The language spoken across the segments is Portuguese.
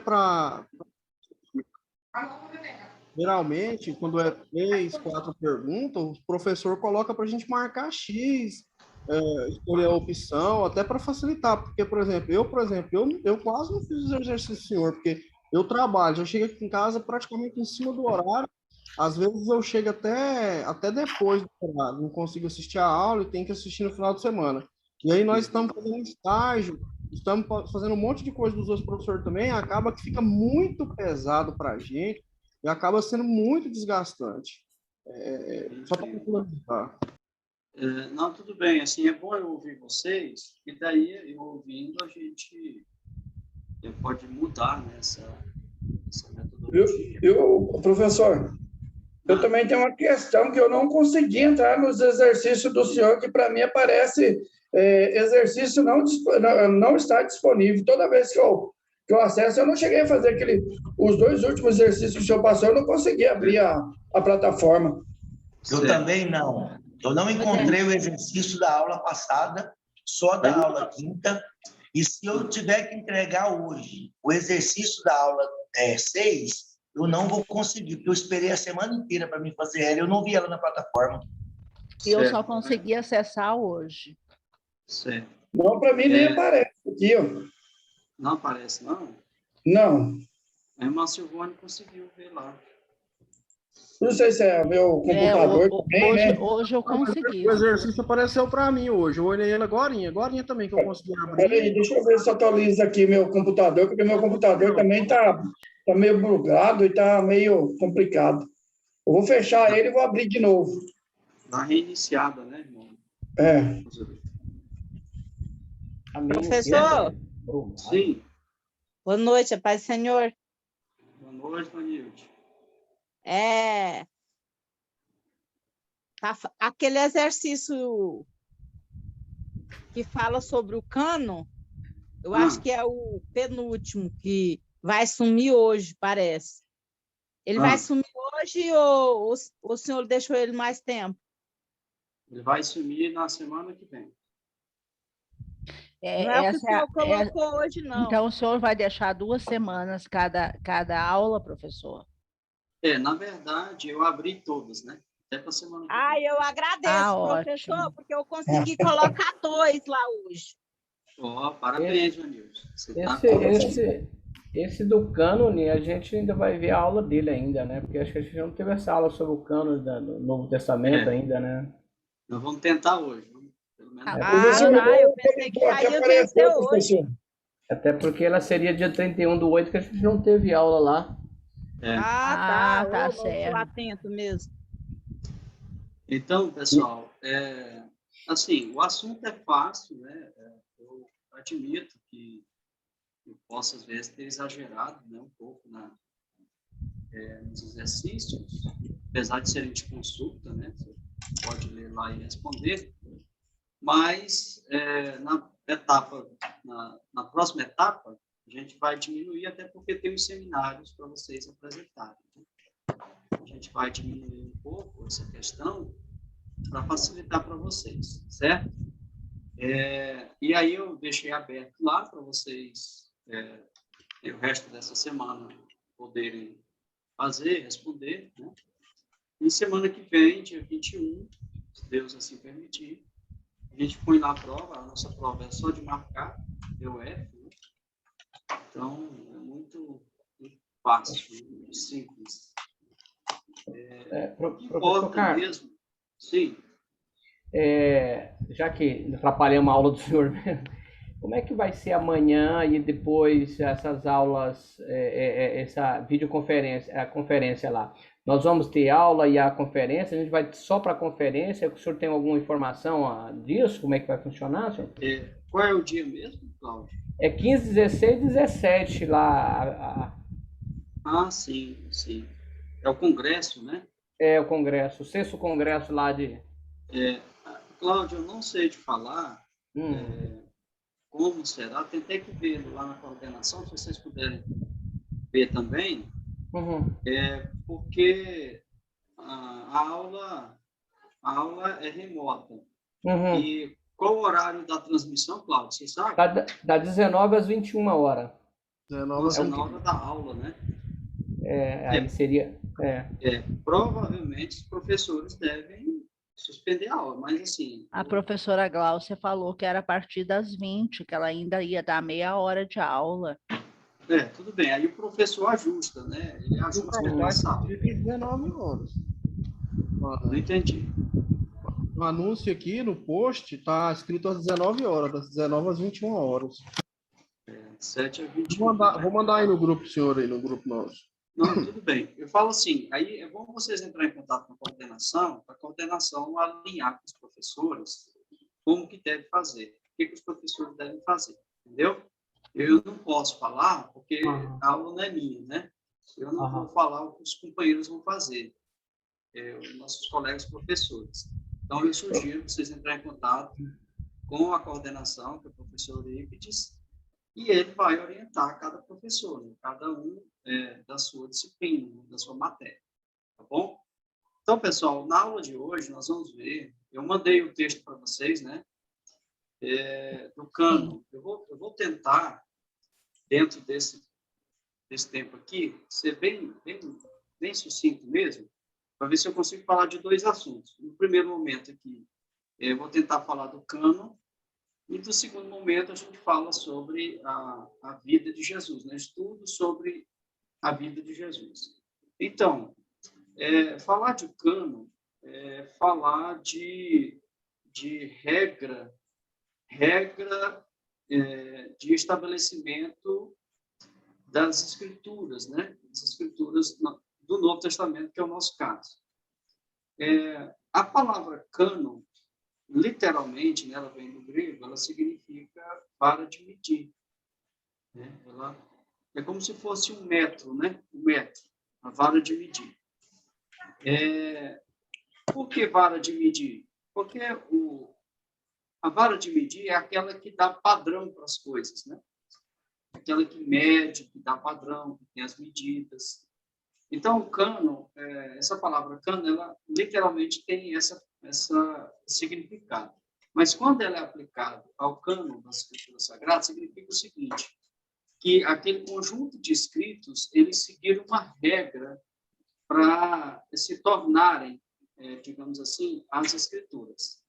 para... Geralmente, quando é 3, 4 perguntas, o professor coloca para a gente marcar X, escolher a opção, até para facilitar. Porque, por exemplo, eu quase não fiz os exercícios, senhor, porque eu trabalho, eu chego aqui em casa praticamente em cima do horário. Às vezes eu chego até depois do horário, não consigo assistir a aula e tenho que assistir no final de semana. E aí nós estamos fazendo estágio, estamos fazendo um monte de coisa dos outros professores também, acaba que fica muito pesado para a gente e acaba sendo muito desgastante. Só para complementar. Não, tudo bem. Assim, é bom eu ouvir vocês, e daí, eu ouvindo, a gente pode mudar, né, essa metodologia. Professor, eu também tenho uma questão que eu não consegui entrar nos exercícios do senhor, que para mim aparece exercício não está disponível. Toda vez que eu acesso, eu não cheguei a fazer os 2 últimos exercícios que o senhor passou, eu não consegui abrir a plataforma. Eu também não. Eu não encontrei o exercício da aula passada, só da aula quinta. E se eu tiver que entregar hoje o exercício da aula 6, eu não vou conseguir, porque eu esperei a semana inteira para mim fazer ela. Eu não vi ela na plataforma. Eu só consegui acessar hoje. Certo. Não, para mim nem aparece aqui, ó. Não aparece, não? Não. A irmã Silvane conseguiu ver lá. Não sei se é meu computador também, né? Hoje eu consegui. O exercício apareceu para mim hoje. Eu olhei ele agorinha também que eu consegui abrir. Peraí, deixa eu ver se atualiza aqui meu computador, porque meu computador também tá meio bugado e tá meio complicado. Eu vou fechar ele e vou abrir de novo. Dá reiniciada, né, irmão? Professor? Sim. Boa noite, a paz do Senhor. Boa noite, Vanilde. Aquele exercício que fala sobre o cano, eu acho que é o penúltimo, que vai sumir hoje, parece. Ele vai sumir hoje ou o senhor deixou ele mais tempo? Ele vai sumir na semana que vem. Não é o que o senhor colocou hoje, não. Então, o senhor vai deixar 2 semanas cada aula, professor? Na verdade, eu abri todas, né? Até para semana que vem. Eu agradeço, professor, ótimo. porque eu consegui colocar 2 lá hoje. Parabéns, Vanilde. Esse do cânone, a gente ainda vai ver a aula dele ainda, né? Porque acho que a gente não teve essa aula sobre o cânone do Novo Testamento ainda, né? Nós vamos tentar hoje. Pelo menos. Eu pensei que já ia vencer hoje. Até porque ela seria dia 31/8, que a gente não teve aula lá. Tá certo. Estou atento mesmo. Então, pessoal, assim, o assunto é fácil, né? Eu admito que eu posso, às vezes, ter exagerado, né, um pouco nos exercícios, apesar de serem de consulta, né? Você pode ler lá e responder, mas na próxima etapa, a gente vai diminuir, até porque tem os seminários para vocês apresentarem. Né? A gente vai diminuir um pouco essa questão para facilitar para vocês, certo? E aí eu deixei aberto lá para vocês, o resto dessa semana, poderem responder, né? E semana que vem, dia 21, se Deus assim permitir, a gente põe lá a prova. A nossa prova é só de marcar, deu F, né? Então, é muito fácil, muito simples. Importa mesmo. Sim. Já que atrapalhamos a aula do senhor mesmo, como é que vai ser amanhã e depois essas aulas, essa videoconferência, a conferência lá? Nós vamos ter aula e a conferência, a gente vai só para a conferência? O senhor tem alguma informação disso? Como é que vai funcionar, senhor? Qual é o dia mesmo, Cláudio? 15, 16 e 17 lá. Sim. É o congresso, né? É o congresso, o 6º congresso lá de... Cláudio, eu não sei te falar como será. Tentei que ver lá na coordenação, se vocês puderem ver também, porque a aula é remota. E qual o horário da transmissão, Cláudio? Você sabe? Da 19 às 21 horas. 19 Nossa, é na hora da aula, né? Aí seria. Provavelmente os professores devem suspender a aula, mas assim... A professora Gláucia falou que era a partir das 20, que ela ainda ia dar meia hora de aula. Tudo bem. Aí o professor ajusta, né? Ele o ajusta a cartaz sala. indica 19 horas. Não entendi. No anúncio aqui, no post, está escrito às 19 horas, das 19 às 21 horas. 7 a 21. Vou mandar aí no grupo, senhor, aí no grupo nosso. Não, tudo bem. Eu falo assim, aí é bom vocês entrarem em contato com a coordenação, para a coordenação alinhar com os professores como que deve fazer, o que os professores devem fazer, entendeu? Eu não posso falar, porque a aula não é minha, né? Eu não vou falar o que os companheiros vão fazer, os nossos colegas professores. Então, eu sugiro que vocês entrem em contato com a coordenação, que é o professor Eurípides, e ele vai orientar cada professor, né? Cada um da sua disciplina, da sua matéria, tá bom? Então, pessoal, na aula de hoje, nós vamos ver, eu mandei o texto para vocês, né? Do cânon. Eu vou tentar, dentro desse tempo aqui, ser bem sucinto mesmo, para ver se eu consigo falar de dois assuntos. No primeiro momento aqui, eu vou tentar falar do cânon, e no segundo momento a gente fala sobre a vida de Jesus, né? Estudo sobre a vida de Jesus. Então, falar de cânon é falar de regra de estabelecimento das escrituras, né? Das escrituras do Novo Testamento, que é o nosso caso. A palavra cânon, literalmente, né, ela vem do grego, ela significa vara de medir, né? Ela é como se fosse um metro, né? Um metro, a vara de medir. Por que vara de medir? Porque a vara de medir é aquela que dá padrão para as coisas, né? Aquela que mede, que dá padrão, que tem as medidas. Então, o cânon, essa palavra cânon, ela literalmente tem esse significado. Mas quando ela é aplicada ao cânon das Escrituras Sagradas, significa o seguinte, que aquele conjunto de escritos, eles seguiram uma regra para se tornarem, digamos assim, as Escrituras.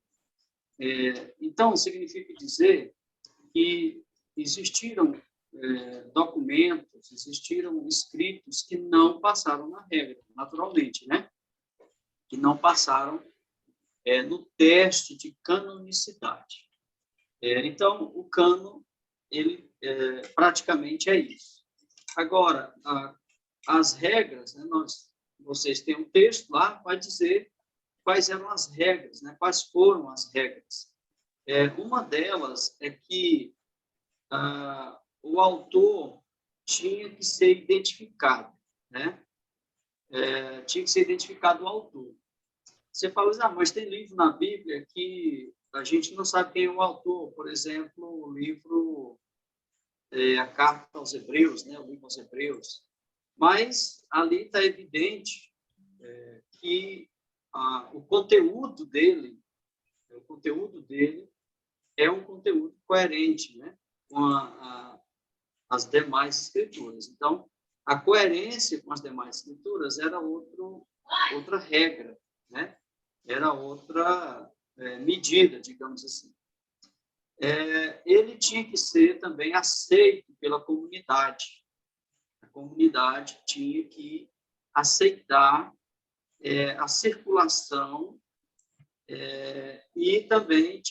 Então, significa dizer que existiram documentos, existiram escritos que não passaram na regra, naturalmente, né? Que não passaram no teste de canonicidade. Então, o cânon, ele praticamente é isso. Agora, as regras, né, vocês têm um texto lá, vai dizer quais eram as regras, né? Quais foram as regras. Uma delas é que o autor tinha que ser identificado, né? Tinha que ser identificado o autor. Você fala assim, mas tem livro na Bíblia que a gente não sabe quem é o autor. Por exemplo, o livro, a Carta aos Hebreus, né? O livro aos Hebreus. Mas ali está evidente que o conteúdo dele é um conteúdo coerente, né? Com as demais escrituras. Então, a coerência com as demais escrituras era outra regra, né? Era outra medida, digamos assim. Ele tinha que ser também aceito pela comunidade. A comunidade tinha que aceitar a circulação e também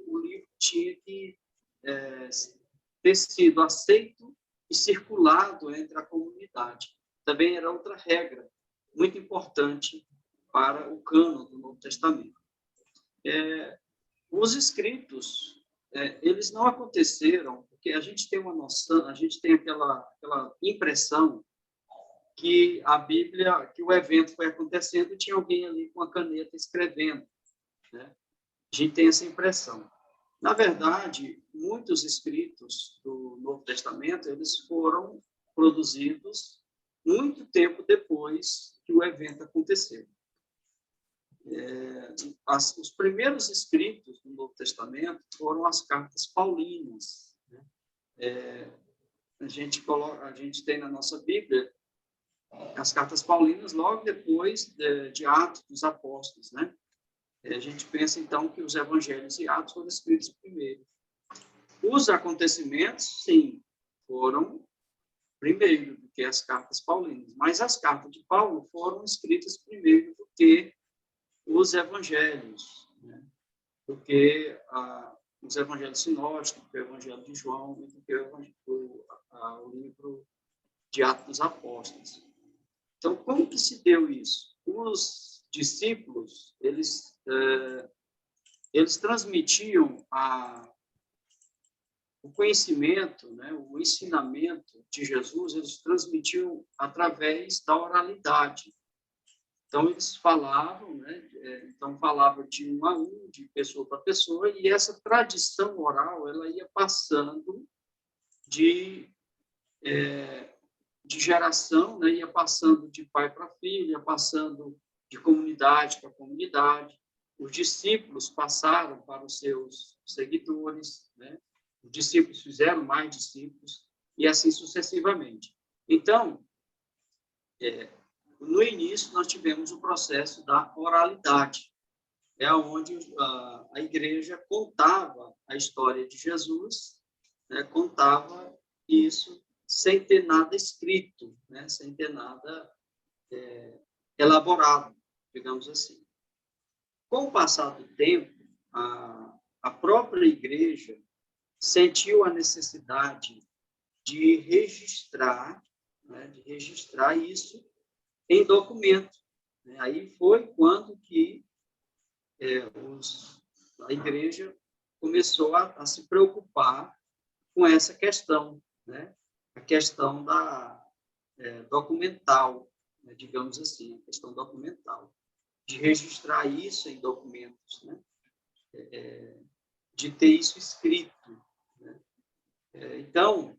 o livro tinha que ter sido aceito e circulado entre a comunidade. Também era outra regra muito importante para o cânon do Novo Testamento. Os escritos, eles não aconteceram, porque a gente tem uma noção, a gente tem aquela impressão que a Bíblia, que o evento foi acontecendo e tinha alguém ali com a caneta escrevendo, né? A gente tem essa impressão. Na verdade, muitos escritos do Novo Testamento, eles foram produzidos muito tempo depois que o evento aconteceu. Os primeiros escritos do Novo Testamento foram as cartas paulinas, né? a gente tem na nossa Bíblia as cartas paulinas logo depois de Atos dos Apóstolos, né? A gente pensa, então, que os evangelhos e Atos foram escritos primeiro. Os acontecimentos, sim, foram primeiro do que as cartas paulinas, mas as cartas de Paulo foram escritas primeiro do que os evangelhos, né? Do que os evangelhos sinóticos, do que o evangelho de João e do que o livro de Atos dos Apóstolos. Então, como que se deu isso? Os discípulos, eles transmitiam o conhecimento, né, o ensinamento de Jesus, eles transmitiam através da oralidade. Então, eles falavam, né, falavam de um a um, de pessoa para pessoa, e essa tradição oral, ela ia passando de geração, né, ia passando de pai para filho, ia passando de comunidade para comunidade. Os discípulos passaram para os seus seguidores, né? Os discípulos fizeram mais discípulos, e assim sucessivamente. Então, no início, nós tivemos o processo da oralidade, onde a igreja contava a história de Jesus, né? Contava isso sem ter nada escrito, né? Sem ter nada elaborado, digamos assim. Com o passar do tempo, a própria igreja sentiu a necessidade de registrar, né? De registrar isso em documento, né? Aí foi quando que a igreja começou a se preocupar com essa questão, né? A questão documental, né? Digamos assim, a questão documental, de registrar isso em documentos, né? De ter isso escrito, né? Então,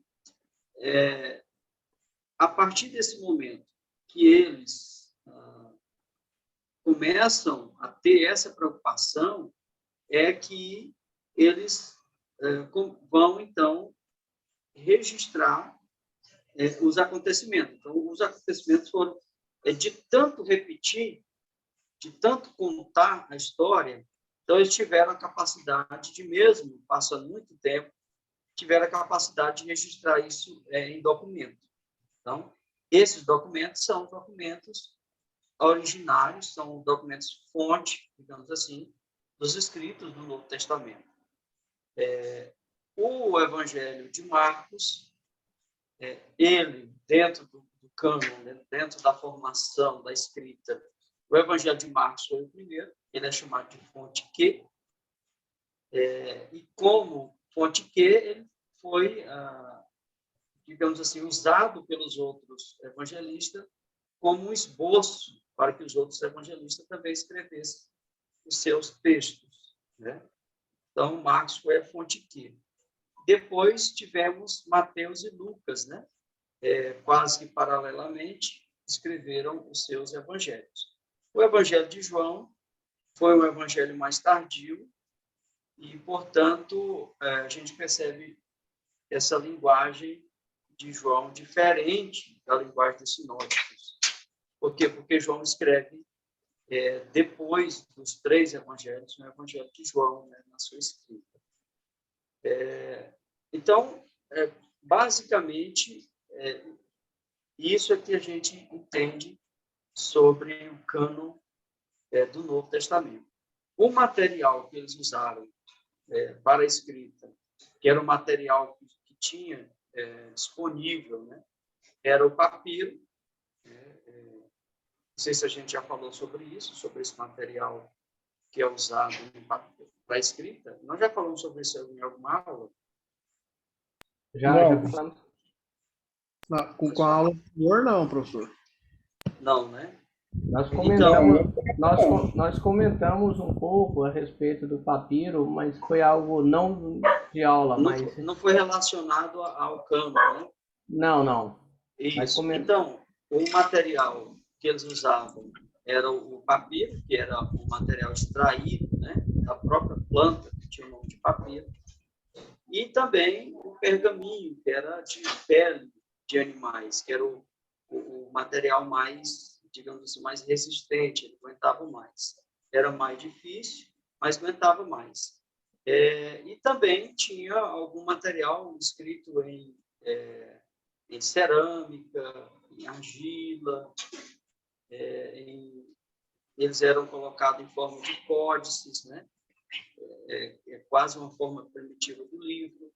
a partir desse momento que eles começam a ter essa preocupação, é que eles vão, então, registrar os acontecimentos. Então, os acontecimentos foram de tanto repetir, de tanto contar a história, então eles tiveram a capacidade de, mesmo passando muito tempo, tiveram a capacidade de registrar isso em documento. Então, esses documentos são documentos originários, são documentos fonte, digamos assim, dos escritos do Novo Testamento. O Evangelho de Marcos, ele, dentro do cânon, né, dentro da formação da escrita, o Evangelho de Marcos foi o primeiro, ele é chamado de fonte Q, e como fonte Q, ele foi, digamos assim, usado pelos outros evangelistas como um esboço para que os outros evangelistas também escrevessem os seus textos, né? Então, Marcos foi a fonte Q. Depois tivemos Mateus e Lucas, né? Quase que paralelamente, escreveram os seus evangelhos. O Evangelho de João foi um evangelho mais tardio e, portanto, a gente percebe essa linguagem de João diferente da linguagem dos sinóticos. Por quê? Porque João escreve depois dos 3 evangelhos, no Evangelho de João, né, na sua escrita. Então, basicamente, isso é que a gente entende sobre o cânon do Novo Testamento. O material que eles usaram para a escrita, que era o material que tinha disponível, né, era o papiro. Não sei se a gente já falou sobre isso, sobre esse material que é usado para a escrita. Nós já falamos sobre isso em alguma aula? Já falamos. Com a aula anterior, não, professor. Não, né? Nós comentamos um pouco a respeito do papiro, mas foi algo não de aula, mas... Não foi relacionado ao cânon, né? Não. Isso. Então, o material que eles usavam era o papiro, que era o material extraído, né, da própria planta, que tinha o nome de papiro. E também o pergaminho, que era de pele de animais, que era o material mais, digamos assim, mais resistente, ele aguentava mais. Era mais difícil, mas aguentava mais. E também tinha algum material escrito em cerâmica, em argila, eles eram colocados em forma de códices, né? É quase uma forma primitiva do livro.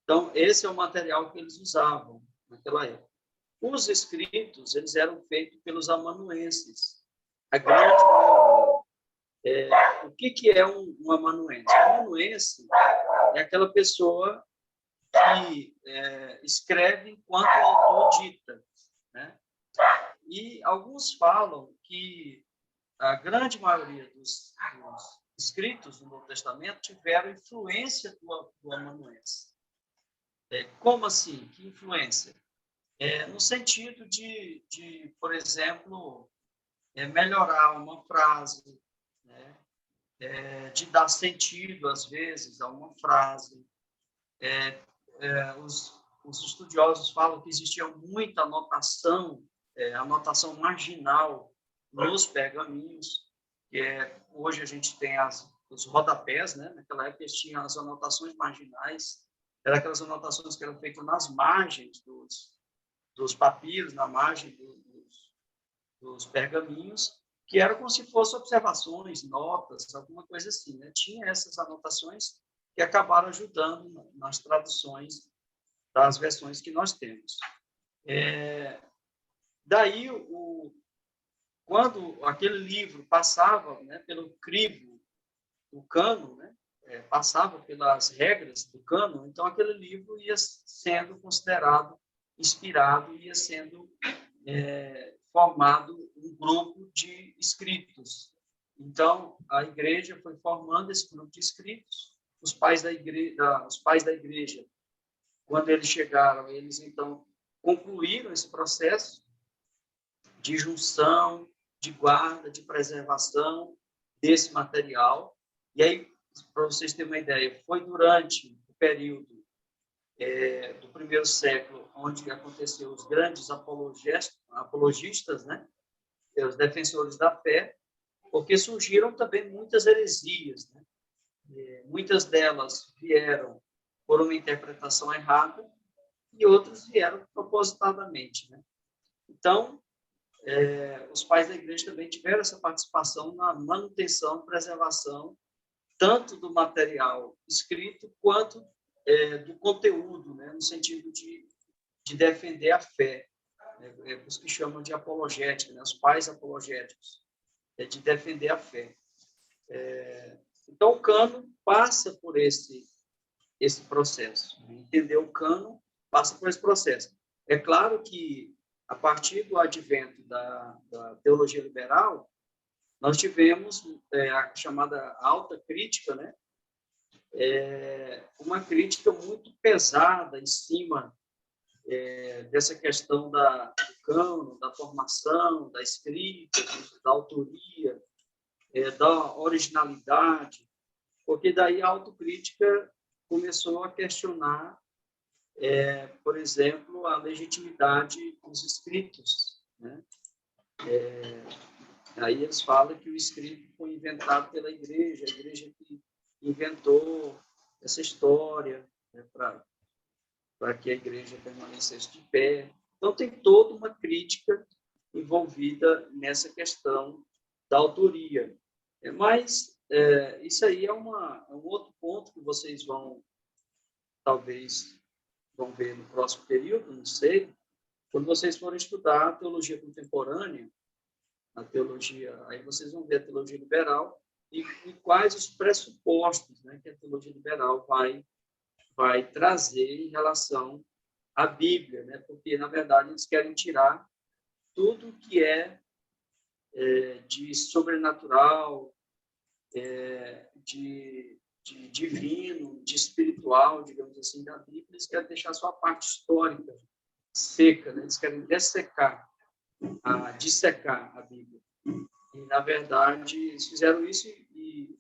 Então, esse é o material que eles usavam naquela época. Os escritos, eles eram feitos pelos amanuenses. A grande maioria. O que é um amanuense? Um amanuense é aquela pessoa que escreve enquanto o autor dita, né? E alguns falam que a grande maioria dos escritos do Novo Testamento tiveram influência do amanuense. Como assim? Que influência? No sentido de, por exemplo, melhorar uma frase, né? De dar sentido, às vezes, a uma frase. Os estudiosos falam que existia muita anotação, anotação marginal nos pergaminhos, que hoje a gente tem os rodapés, né? Naquela época eles tinham as anotações marginais, eram aquelas anotações que eram feitas nas margens dos papiros, na margem dos pergaminhos, que eram como se fossem observações, notas, alguma coisa assim, né? Tinha essas anotações que acabaram ajudando nas traduções das versões que nós temos. Daí, quando aquele livro passava, né, pelo crivo do cânon, né, passava pelas regras do cânon, então aquele livro ia sendo considerado inspirado, ia sendo formado um grupo de escritos. Então, a igreja foi formando esse grupo de escritos. Os pais da igreja, quando eles chegaram, eles então concluíram esse processo de junção, de guarda, de preservação desse material. E aí, para vocês terem uma ideia, foi durante o período do primeiro século, onde aconteceu os grandes apologistas, né? Os defensores da fé, porque surgiram também muitas heresias, né? Muitas delas vieram por uma interpretação errada e outras vieram propositadamente, né? Então, os pais da igreja também tiveram essa participação na manutenção, preservação, tanto do material escrito quanto do conteúdo, né? No sentido de defender a fé, né? Os que chamam de apologética, né? Os pais apologéticos, de defender a fé. Então, o cânon passa por esse processo. Entender o cânon passa por esse processo. É claro que, a partir do advento da teologia liberal, nós tivemos a chamada alta crítica, né? Uma crítica muito pesada em cima dessa questão do cânon, da formação, da escrita, da autoria, da originalidade, porque daí a autocrítica começou a questionar, por exemplo, a legitimidade dos escritos, né? Aí eles falam que o escrito foi inventado pela igreja, a igreja que inventou essa história, né, para que a igreja permanecesse de pé. Então, tem toda uma crítica envolvida nessa questão da autoria. Mas isso aí é um outro ponto que vocês talvez vão ver no próximo período, não sei, quando vocês forem estudar a teologia contemporânea, a teologia, aí vocês vão ver a teologia liberal e quais os pressupostos, né, que a teologia liberal vai trazer em relação à Bíblia, né? Porque, na verdade, eles querem tirar tudo que de sobrenatural, de divino, de espiritual, digamos assim, da Bíblia. Eles querem deixar só a parte histórica seca, né? Eles querem dissecar a Bíblia. E, na verdade, eles fizeram isso e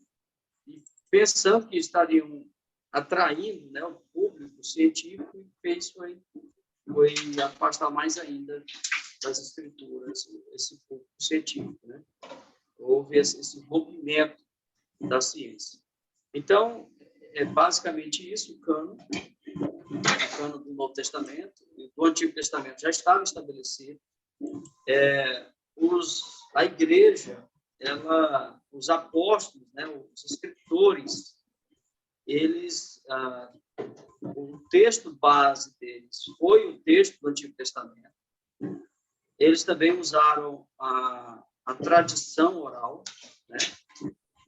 pensando que estariam atraindo, né, o público científico e fez foi afastar mais ainda das escrituras esse público científico, né? Houve esse rompimento da ciência. Então, é basicamente isso o cano do Novo Testamento. Do Antigo Testamento já estava estabelecido. A igreja, os apóstolos, né, os escritores, eles, o texto base deles foi o texto do Antigo Testamento. Eles também usaram a tradição oral, né?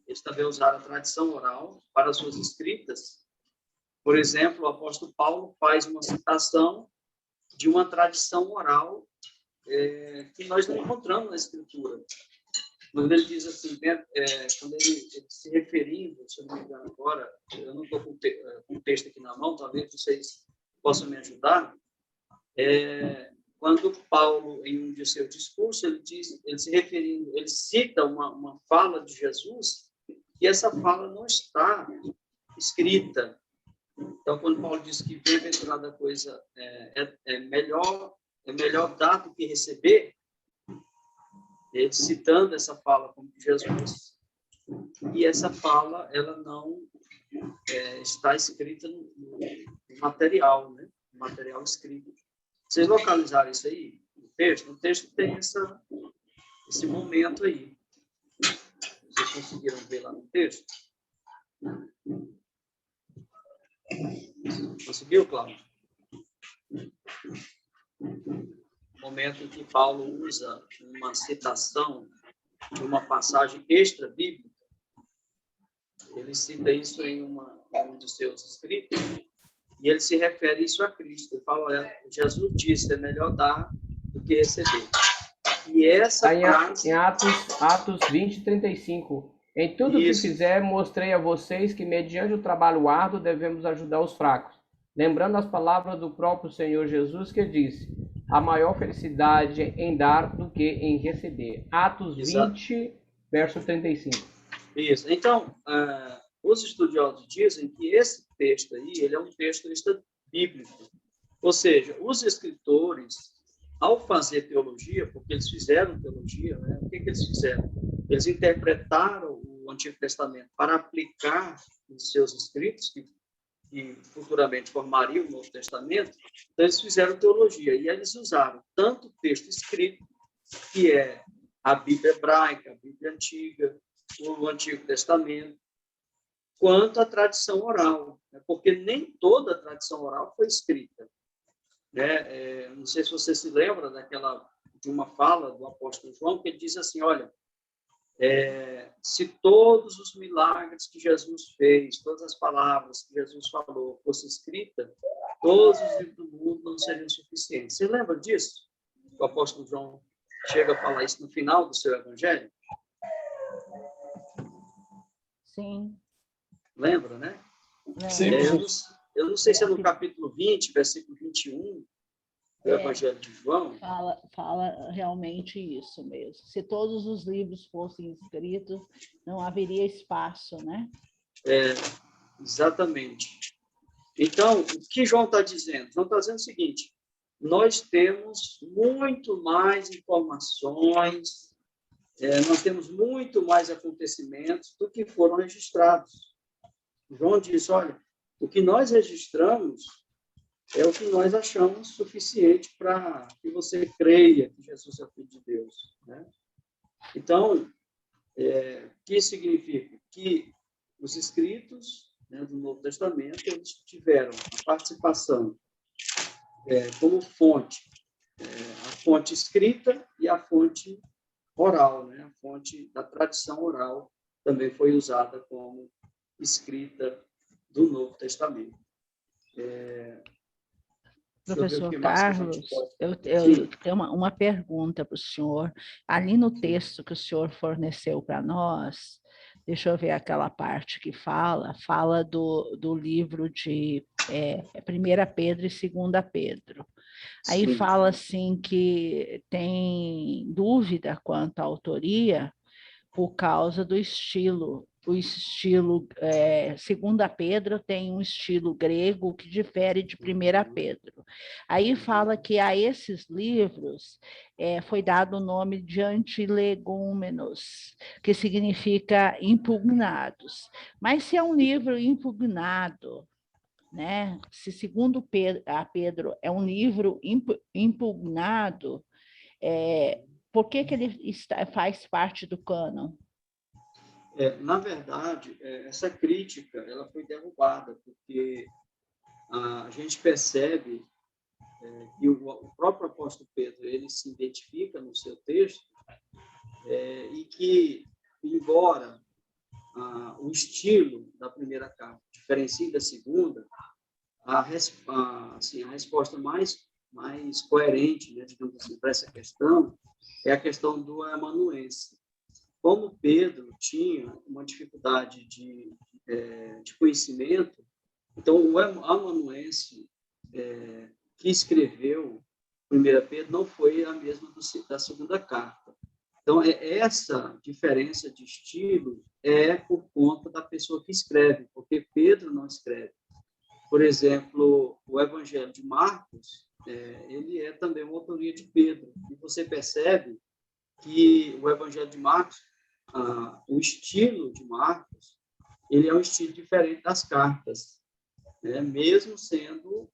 Eles também usaram a tradição oral para suas escritas. Por exemplo, o apóstolo Paulo faz uma citação de uma tradição oral que nós não encontramos na Escritura. Quando ele diz assim, quando ele se referindo, se eu não me engano agora, eu não estou com o texto aqui na mão, talvez vocês possam me ajudar. Quando Paulo, em um de seus discursos, ele cita uma fala de Jesus, e essa fala não está escrita. Então, quando Paulo diz que bem-aventurada coisa é melhor dar do que receber, ele citando essa fala como de Jesus, e essa fala ela não está escrita no material, né? No material escrito. Vocês localizaram isso aí no texto? No texto tem esse momento aí. Vocês conseguiram ver lá no texto? Conseguiu, Cláudio? Momento em que Paulo usa uma citação de uma passagem extra-bíblica. Ele cita isso em um dos seus escritos, e ele se refere isso a Cristo. Ele fala, Jesus disse, é melhor dar do que receber. E essa frase... Em Atos 20, 35. Em tudo que fizer, mostrei a vocês que, mediante o trabalho árduo, devemos ajudar os fracos. Lembrando as palavras do próprio Senhor Jesus, que disse, a maior felicidade em dar do que em receber. Atos 20, verso 35. Isso. Então, os estudiosos dizem que esse texto aí, ele é um texto bíblico. Ou seja, os escritores, ao fazer teologia, porque eles fizeram teologia, né? O que eles fizeram? Eles interpretaram o Antigo Testamento para aplicar nos seus escritos, que futuramente formariam o Novo Testamento. Então, eles fizeram teologia, e eles usaram tanto o texto escrito, que é a Bíblia hebraica, a Bíblia antiga, o Antigo Testamento, quanto a tradição oral, né? Porque nem toda a tradição oral foi escrita, né? Não sei se você se lembra de uma fala do apóstolo João, que ele diz assim, olha, se todos os milagres que Jesus fez, todas as palavras que Jesus falou fossem escritas, todos os livros do mundo não seriam suficientes. Você lembra disso? O apóstolo João chega a falar isso no final do seu evangelho? Sim. Lembra, né? Sim. Eu não sei se é no capítulo 20, versículo 21 do Evangelho de João. Fala realmente isso mesmo. Se todos os livros fossem escritos, não haveria espaço, né? Exatamente. Então, o que João está dizendo? João está dizendo o seguinte, nós temos muito mais informações, nós temos muito mais acontecimentos do que foram registrados. João diz, olha, o que nós registramos é o que nós achamos suficiente para que você creia que Jesus é o Filho de Deus, né? Então, o que significa? Que os escritos, né, do Novo Testamento, eles tiveram a participação como fonte, a fonte escrita e a fonte oral, né? A fonte da tradição oral também foi usada como escrita do Novo Testamento. Professor Carlos, eu tenho uma pergunta para o senhor. Ali no texto que o senhor forneceu para nós, deixa eu ver aquela parte que fala do livro de 1 Pedro e 2 Pedro. Aí Sim. fala assim que tem dúvida quanto à autoria por causa do estilo o estilo, segunda Pedro tem um estilo grego que difere de primeira Pedro. Aí fala que a esses livros foi dado o nome de antilegômenos, que significa impugnados. Mas se é um livro impugnado, né? Se segundo Pedro é um livro impugnado, por que ele faz parte do cânon? Na verdade, essa crítica ela foi derrubada, porque a gente percebe que o próprio apóstolo Pedro ele se identifica no seu texto e que, embora o estilo da primeira carta diferencie da segunda, a resposta mais coerente, né, digamos assim, para essa questão é a questão do amanuense. Como Pedro tinha uma dificuldade de conhecimento, então o amanuense que escreveu 1 Pedro não foi a mesma da segunda carta. Então, essa diferença de estilo é por conta da pessoa que escreve, porque Pedro não escreve. Por exemplo, o Evangelho de Marcos, ele é também uma autoria de Pedro. E você percebe que o Evangelho de Marcos, o estilo de Marcos, ele é um estilo diferente das cartas, né? Mesmo sendo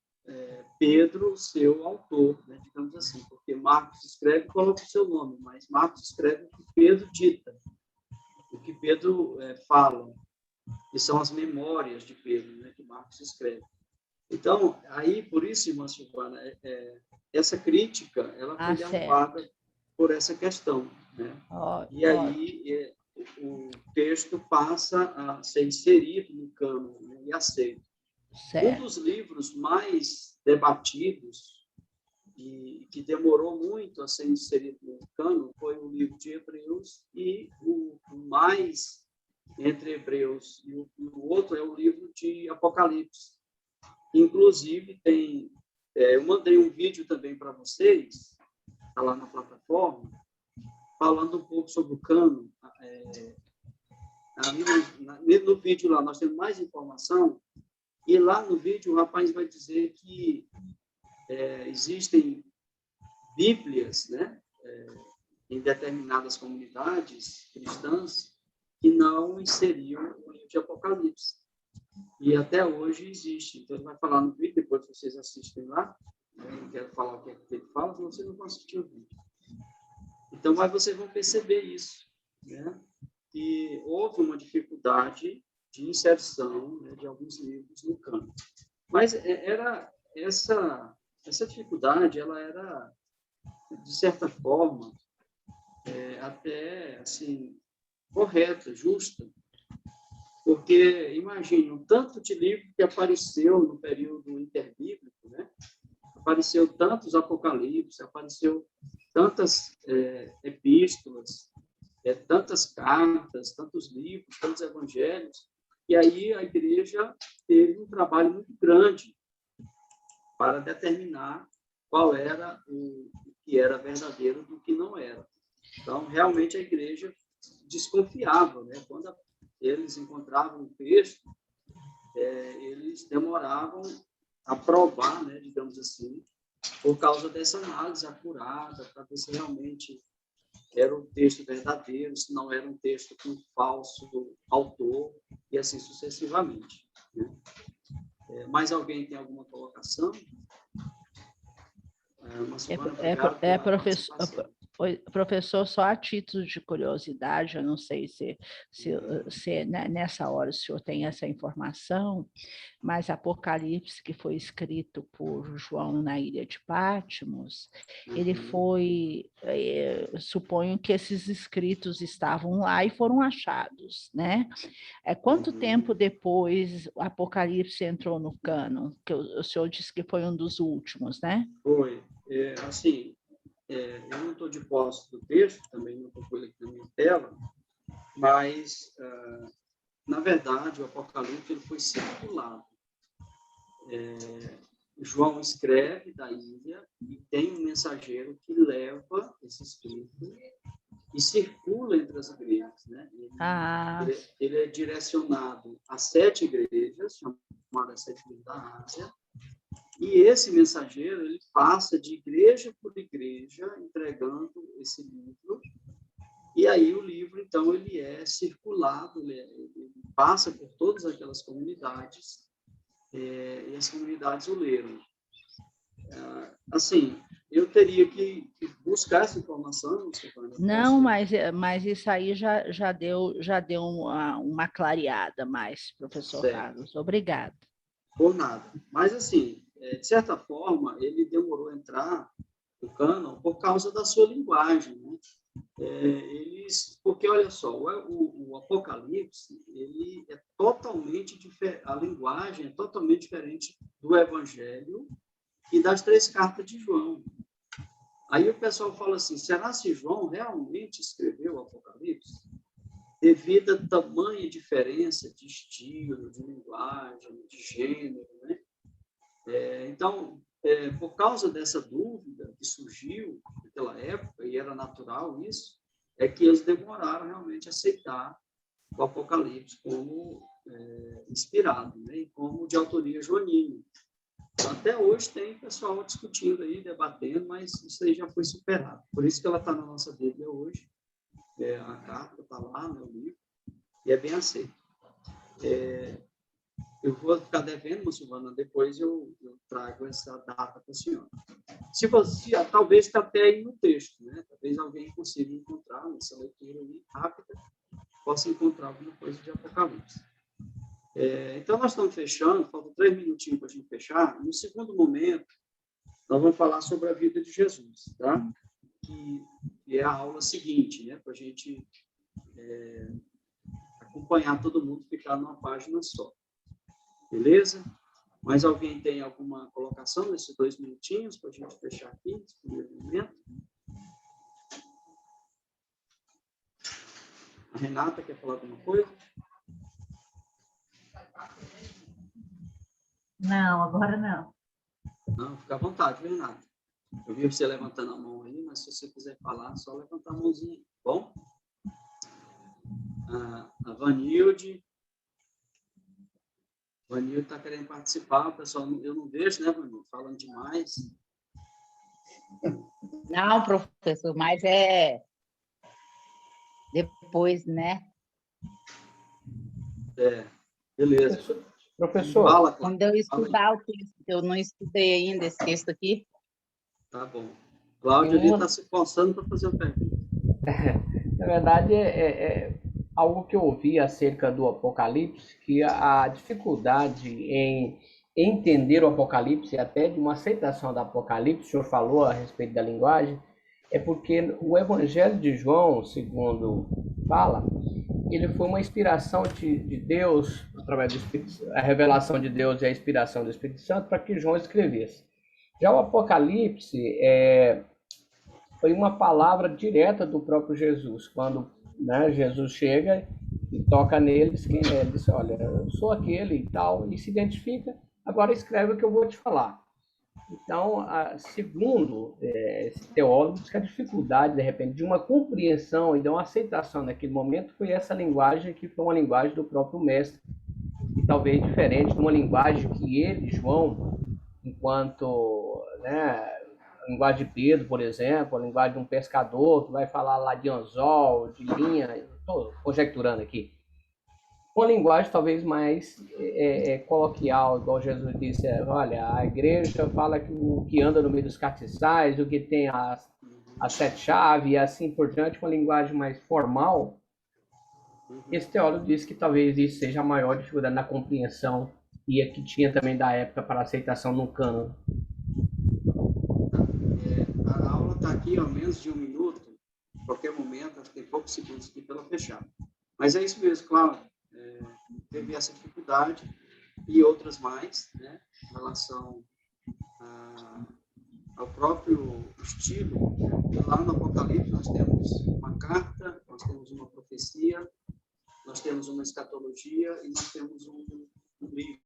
Pedro o seu autor, né? Digamos assim, porque Marcos escreve e coloca o seu nome, mas Marcos escreve o que Pedro dita, o que Pedro fala, que são as memórias de Pedro, né? Que Marcos escreve. Então, aí, por isso, irmã Silvana, essa crítica ela foi derrubada por essa questão, né? E aí o texto passa a ser inserido no cânon, né, e aceito. Um dos livros mais debatidos e que demorou muito a ser inserido no cânon foi o livro de Hebreus, e o mais entre Hebreus e o outro é o livro de Apocalipse. Inclusive, eu mandei um vídeo também para vocês, está lá na plataforma, falando um pouco sobre o cânon. No vídeo lá nós temos mais informação, e lá no vídeo o rapaz vai dizer que existem bíblias, né, em determinadas comunidades cristãs que não inseriam o livro de Apocalipse. E até hoje existe. Então, ele vai falar no vídeo, depois vocês assistem lá. Eu não quero falar o que ele fala, senão vocês não vão assistir o vídeo. Então, mas vocês vão perceber isso, né? Que houve uma dificuldade de inserção, né, de alguns livros no cânon. Mas era essa dificuldade, ela era, de certa forma, até assim, correta, justa, porque imagine o tanto de livro que apareceu no período interbíblico, né? Apareceu tantos apocalipse, apareceu tantas epístolas, tantas cartas, tantos livros, tantos evangelhos, e aí a igreja teve um trabalho muito grande para determinar qual era o que era verdadeiro do que não era. Então, realmente, a igreja desconfiava, né? Quando eles encontravam um texto, eles demoravam a provar, né, digamos assim, por causa dessa análise acurada, para ver se realmente era um texto verdadeiro, se não era um texto com um falso autor, e assim sucessivamente, né? Mais alguém tem alguma colocação? Professor, só a título de curiosidade, eu não sei se nessa hora o senhor tem essa informação, mas Apocalipse, que foi escrito por João na ilha de Patmos, ele foi, suponho que esses escritos estavam lá e foram achados, né? Quanto tempo depois o Apocalipse entrou no cânon? Que o senhor disse que foi um dos últimos, né? Foi. Assim, eu não estou de posse do texto, também não estou com ele aqui na minha tela, mas, na verdade, o Apocalipse ele foi circulado. João escreve da ilha e tem um mensageiro que leva esse escrito e circula entre das igrejas, né? Ah, Ele é direcionado a 7 igrejas, chamadas 7 igrejas da Ásia, e esse mensageiro, ele passa de igreja por igreja, entregando esse livro, e aí o livro, então, ele é circulado, ele passa por todas aquelas comunidades, e as comunidades o leram. Assim, eu teria que buscar essa informação, Silvana. não, mas isso aí já deu uma clareada mais, professor Certo. Carlos. Obrigada. Por nada. Mas, assim, de certa forma, ele demorou a entrar no cânon por causa da sua linguagem, né? Porque, olha só, o Apocalipse, ele é totalmente diferente, a linguagem é totalmente diferente do Evangelho e das 3 cartas de João. Aí o pessoal fala assim, será que João realmente escreveu o Apocalipse? Devido a tamanha diferença de estilo, de linguagem, de gênero, né? Então, por causa dessa dúvida que surgiu naquela época, e era natural isso, é que eles demoraram realmente a aceitar o Apocalipse como inspirado, né? E como de autoria joanina. Até hoje tem pessoal discutindo aí, debatendo, mas isso aí já foi superado. Por isso que ela está na nossa Bíblia hoje. A carta está lá no livro e é bem aceito. Eu vou ficar devendo, Silvana, depois eu trago essa data para a senhora. Talvez está até aí no texto, né? Talvez alguém consiga encontrar nessa leitura aí, rápida, possa encontrar alguma coisa de Apocalipse. Então, nós estamos fechando, faltam 3 minutinhos para a gente fechar. No segundo momento, nós vamos falar sobre a vida de Jesus, tá? Que é a aula seguinte, né? Para a gente acompanhar todo mundo, ficar numa página só. Beleza? Mas alguém tem alguma colocação nesses 2 minutinhos para a gente fechar aqui, nesse primeiro momento? A Renata quer falar alguma coisa? Não, agora não. Não, fica à vontade, Renata. Eu vi você levantando a mão aí, mas se você quiser falar, só levantar a mãozinha, bom? A Vanilde está querendo participar, pessoal, eu não vejo, né, Vanilde? Falando demais. Não, professor, mas depois, né? Beleza. Professor, Fala, Quando eu estudar o texto, que eu não estudei ainda esse texto aqui. Tá bom. Cláudia ali está se coçando para fazer a pergunta. Na verdade, é algo que eu ouvi acerca do Apocalipse, que a dificuldade em entender o Apocalipse, e até de uma aceitação do Apocalipse, o senhor falou a respeito da linguagem, é porque o Evangelho de João, segundo fala, ele foi uma inspiração de Deus, através do Espírito Santo, a revelação de Deus e a inspiração do Espírito Santo, para que João escrevesse. Já o Apocalipse foi uma palavra direta do próprio Jesus, quando, né, Jesus chega e toca neles, quem é? Ele diz, olha, eu sou aquele e tal, e se identifica, agora escreve o que eu vou te falar. Então, segundo esse teólogo, diz que a dificuldade, de repente, de uma compreensão e de uma aceitação naquele momento foi essa linguagem que foi uma linguagem do próprio mestre, e talvez diferente de uma linguagem que ele, João, enquanto, né, a linguagem de Pedro, por exemplo, a linguagem de um pescador que vai falar lá de anzol, de linha, estou conjecturando aqui, uma linguagem talvez mais coloquial, igual Jesus disse, olha, a igreja fala que o que anda no meio dos castiçais, o que tem as 7 chaves e assim por diante, uma linguagem mais formal. Esse teólogo disse que talvez isso seja a maior dificuldade na compreensão e a que tinha também da época para aceitação no cânon. A aula está aqui, ó, menos de 1 minuto, em qualquer momento, acho que tem poucos segundos aqui para ela fechar. Mas é isso mesmo, Cláudio. Teve essa dificuldade e outras mais, né, em relação ao próprio estilo. E lá no Apocalipse nós temos uma carta, nós temos uma profecia, nós temos uma escatologia e nós temos um livro.